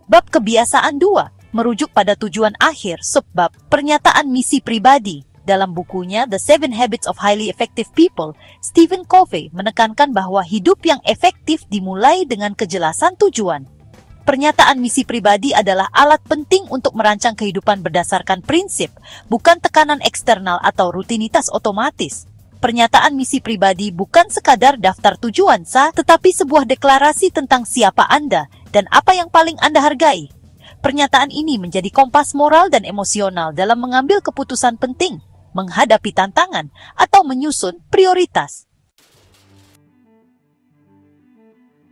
Bab kebiasaan 2 merujuk pada tujuan akhir subbab pernyataan misi pribadi. Dalam bukunya The 7 Habits of Highly Effective People, Stephen Covey menekankan bahwa hidup yang efektif dimulai dengan kejelasan tujuan. Pernyataan misi pribadi adalah alat penting untuk merancang kehidupan berdasarkan prinsip, bukan tekanan eksternal atau rutinitas otomatis. Pernyataan misi pribadi bukan sekadar daftar tujuan sah, tetapi sebuah deklarasi tentang siapa Anda dan apa yang paling Anda hargai. Pernyataan ini menjadi kompas moral dan emosional dalam mengambil keputusan penting, menghadapi tantangan, atau menyusun prioritas.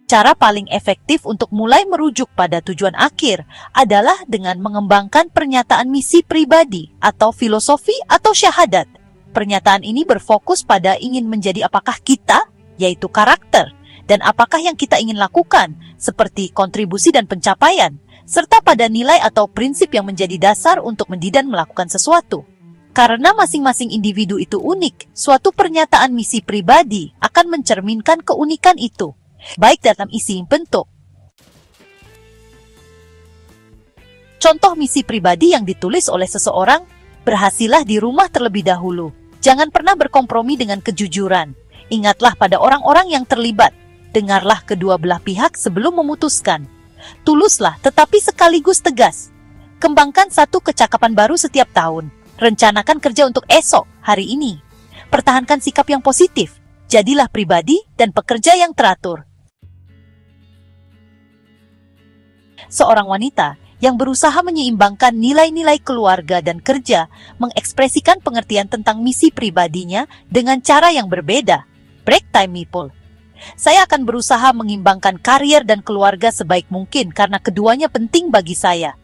Cara paling efektif untuk mulai merujuk pada tujuan akhir adalah dengan mengembangkan pernyataan misi pribadi atau filosofi atau syahadat. Pernyataan ini berfokus pada ingin menjadi apakah kita, yaitu karakter, dan apakah yang kita ingin lakukan, seperti kontribusi dan pencapaian, serta pada nilai atau prinsip yang menjadi dasar untuk mendidik dan melakukan sesuatu. Karena masing-masing individu itu unik, suatu pernyataan misi pribadi akan mencerminkan keunikan itu, baik dalam isi bentuk. Contoh misi pribadi yang ditulis oleh seseorang, berhasillah di rumah terlebih dahulu. Jangan pernah berkompromi dengan kejujuran. Ingatlah pada orang-orang yang terlibat. Dengarlah kedua belah pihak sebelum memutuskan. Tuluslah tetapi sekaligus tegas. Kembangkan satu kecakapan baru setiap tahun. Rencanakan kerja untuk esok, hari ini. Pertahankan sikap yang positif. Jadilah pribadi dan pekerja yang teratur. Seorang wanita yang berusaha menyeimbangkan nilai-nilai keluarga dan kerja mengekspresikan pengertian tentang misi pribadinya dengan cara yang berbeda. Break time people. Saya akan berusaha mengimbangkan karier dan keluarga sebaik mungkin karena keduanya penting bagi saya.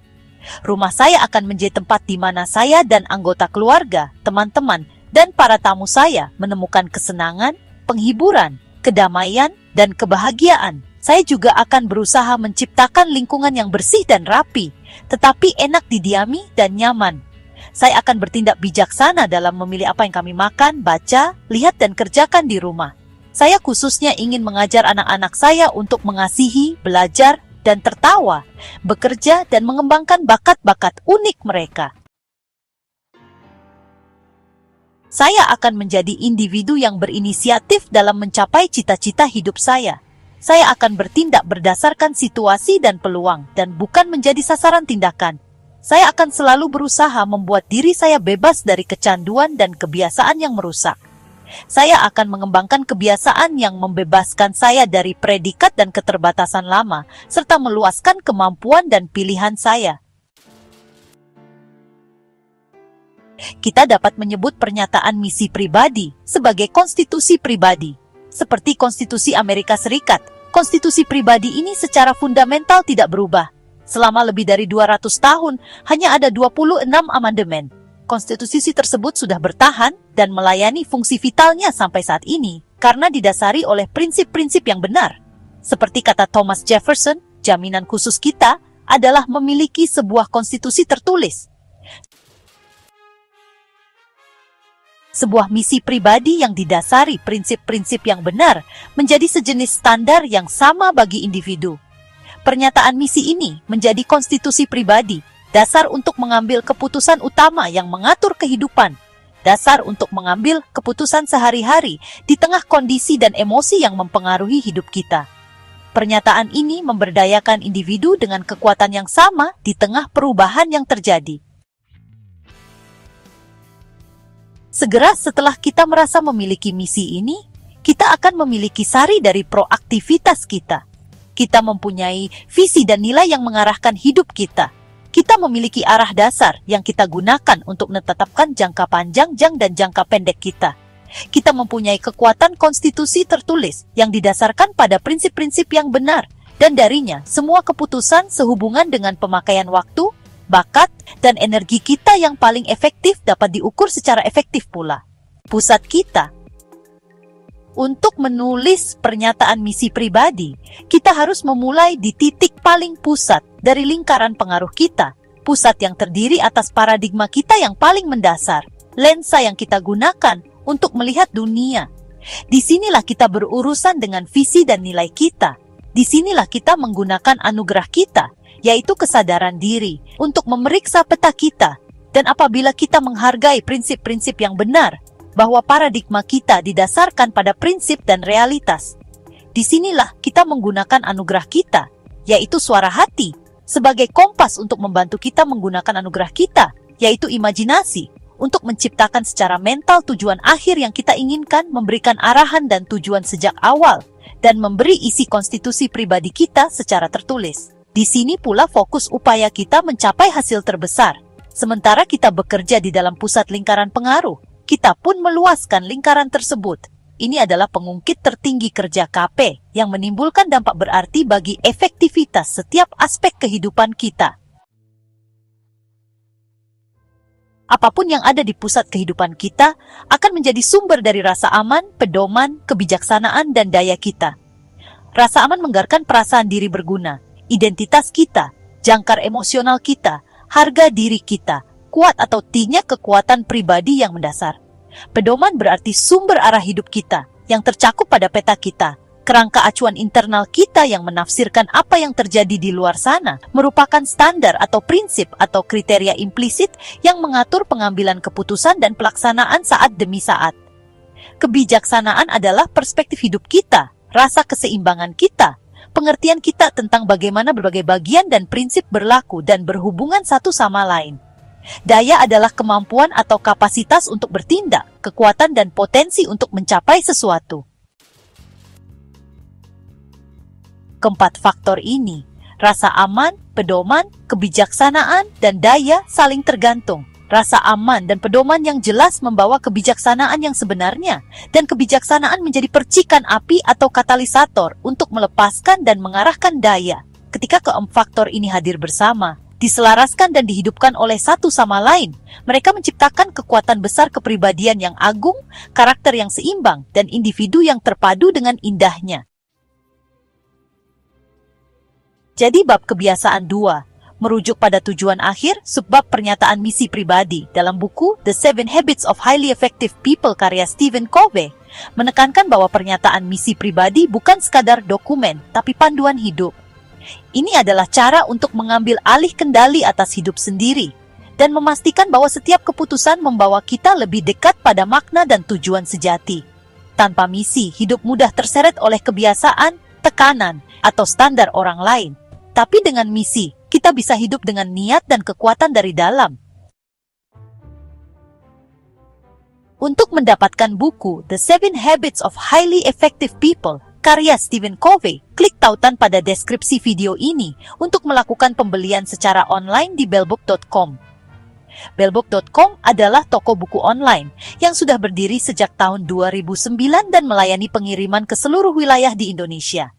Rumah saya akan menjadi tempat di mana saya dan anggota keluarga, teman-teman, dan para tamu saya menemukan kesenangan, penghiburan, kedamaian, dan kebahagiaan. Saya juga akan berusaha menciptakan lingkungan yang bersih dan rapi, tetapi enak didiami dan nyaman. Saya akan bertindak bijaksana dalam memilih apa yang kami makan, baca, lihat, dan kerjakan di rumah. Saya khususnya ingin mengajar anak-anak saya untuk mengasihi, belajar, dan tertawa, bekerja, dan mengembangkan bakat-bakat unik mereka. Saya akan menjadi individu yang berinisiatif dalam mencapai cita-cita hidup saya. Saya akan bertindak berdasarkan situasi dan peluang, dan bukan menjadi sasaran tindakan. Saya akan selalu berusaha membuat diri saya bebas dari kecanduan dan kebiasaan yang merusak. Saya akan mengembangkan kebiasaan yang membebaskan saya dari predikat dan keterbatasan lama, serta meluaskan kemampuan dan pilihan saya. Kita dapat menyebut pernyataan misi pribadi sebagai konstitusi pribadi. Seperti Konstitusi Amerika Serikat, konstitusi pribadi ini secara fundamental tidak berubah. Selama lebih dari 200 tahun, hanya ada 26 amandemen. Konstitusi tersebut sudah bertahan dan melayani fungsi vitalnya sampai saat ini karena didasari oleh prinsip-prinsip yang benar. Seperti kata Thomas Jefferson, jaminan khusus kita adalah memiliki sebuah konstitusi tertulis. Sebuah misi pribadi yang didasari prinsip-prinsip yang benar menjadi sejenis standar yang sama bagi individu. Pernyataan misi ini menjadi konstitusi pribadi, dasar untuk mengambil keputusan utama yang mengatur kehidupan, dasar untuk mengambil keputusan sehari-hari di tengah kondisi dan emosi yang mempengaruhi hidup kita. Pernyataan ini memberdayakan individu dengan kekuatan yang sama di tengah perubahan yang terjadi. Segera setelah kita merasa memiliki misi ini, kita akan memiliki sari dari proaktivitas kita. Kita mempunyai visi dan nilai yang mengarahkan hidup kita. Kita memiliki arah dasar yang kita gunakan untuk menetapkan jangka panjang dan jangka pendek kita. Kita mempunyai kekuatan konstitusi tertulis yang didasarkan pada prinsip-prinsip yang benar, dan darinya semua keputusan sehubungan dengan pemakaian waktu, bakat, dan energi kita yang paling efektif dapat diukur secara efektif pula. Pusat kita. Untuk menulis pernyataan misi pribadi, kita harus memulai di titik paling pusat dari lingkaran pengaruh kita, pusat yang terdiri atas paradigma kita yang paling mendasar, lensa yang kita gunakan untuk melihat dunia. Disinilah kita berurusan dengan visi dan nilai kita. Disinilah kita menggunakan anugerah kita, yaitu kesadaran diri untuk memeriksa peta kita. Dan apabila kita menghargai prinsip-prinsip yang benar, bahwa paradigma kita didasarkan pada prinsip dan realitas, disinilah kita menggunakan anugerah kita, yaitu suara hati, sebagai kompas untuk membantu kita menggunakan anugerah kita, yaitu imajinasi, untuk menciptakan secara mental tujuan akhir yang kita inginkan, memberikan arahan dan tujuan sejak awal, dan memberi isi konstitusi pribadi kita secara tertulis. Di sini pula fokus upaya kita mencapai hasil terbesar. Sementara kita bekerja di dalam pusat lingkaran pengaruh, kita pun meluaskan lingkaran tersebut. Ini adalah pengungkit tertinggi kerja KP yang menimbulkan dampak berarti bagi efektivitas setiap aspek kehidupan kita. Apapun yang ada di pusat kehidupan kita akan menjadi sumber dari rasa aman, pedoman, kebijaksanaan, dan daya kita. Rasa aman menggerakkan perasaan diri berguna, identitas kita, jangkar emosional kita, harga diri kita, kuat atau tidaknya kekuatan pribadi yang mendasar. Pedoman berarti sumber arah hidup kita yang tercakup pada peta kita. Kerangka acuan internal kita yang menafsirkan apa yang terjadi di luar sana merupakan standar atau prinsip atau kriteria implisit yang mengatur pengambilan keputusan dan pelaksanaan saat demi saat. Kebijaksanaan adalah perspektif hidup kita, rasa keseimbangan kita, pengertian kita tentang bagaimana berbagai bagian dan prinsip berlaku dan berhubungan satu sama lain. Daya adalah kemampuan atau kapasitas untuk bertindak, kekuatan dan potensi untuk mencapai sesuatu. Keempat faktor ini, rasa aman, pedoman, kebijaksanaan, dan daya saling tergantung. Rasa aman dan pedoman yang jelas membawa kebijaksanaan yang sebenarnya, dan kebijaksanaan menjadi percikan api atau katalisator untuk melepaskan dan mengarahkan daya. Ketika keempat faktor ini hadir bersama, diselaraskan dan dihidupkan oleh satu sama lain, mereka menciptakan kekuatan besar kepribadian yang agung, karakter yang seimbang, dan individu yang terpadu dengan indahnya. Jadi bab kebiasaan 2, merujuk pada tujuan akhir, subbab pernyataan misi pribadi dalam buku The 7 Habits of Highly Effective People karya Stephen Covey, menekankan bahwa pernyataan misi pribadi bukan sekadar dokumen, tapi panduan hidup. Ini adalah cara untuk mengambil alih kendali atas hidup sendiri, dan memastikan bahwa setiap keputusan membawa kita lebih dekat pada makna dan tujuan sejati. Tanpa misi, hidup mudah terseret oleh kebiasaan, tekanan, atau standar orang lain. Tapi dengan misi, kita bisa hidup dengan niat dan kekuatan dari dalam. Untuk mendapatkan buku The 7 Habits of Highly Effective People, karya Stephen Covey, klik tautan pada deskripsi video ini untuk melakukan pembelian secara online di bellbook.com. Bellbook.com adalah toko buku online yang sudah berdiri sejak tahun 2009 dan melayani pengiriman ke seluruh wilayah di Indonesia.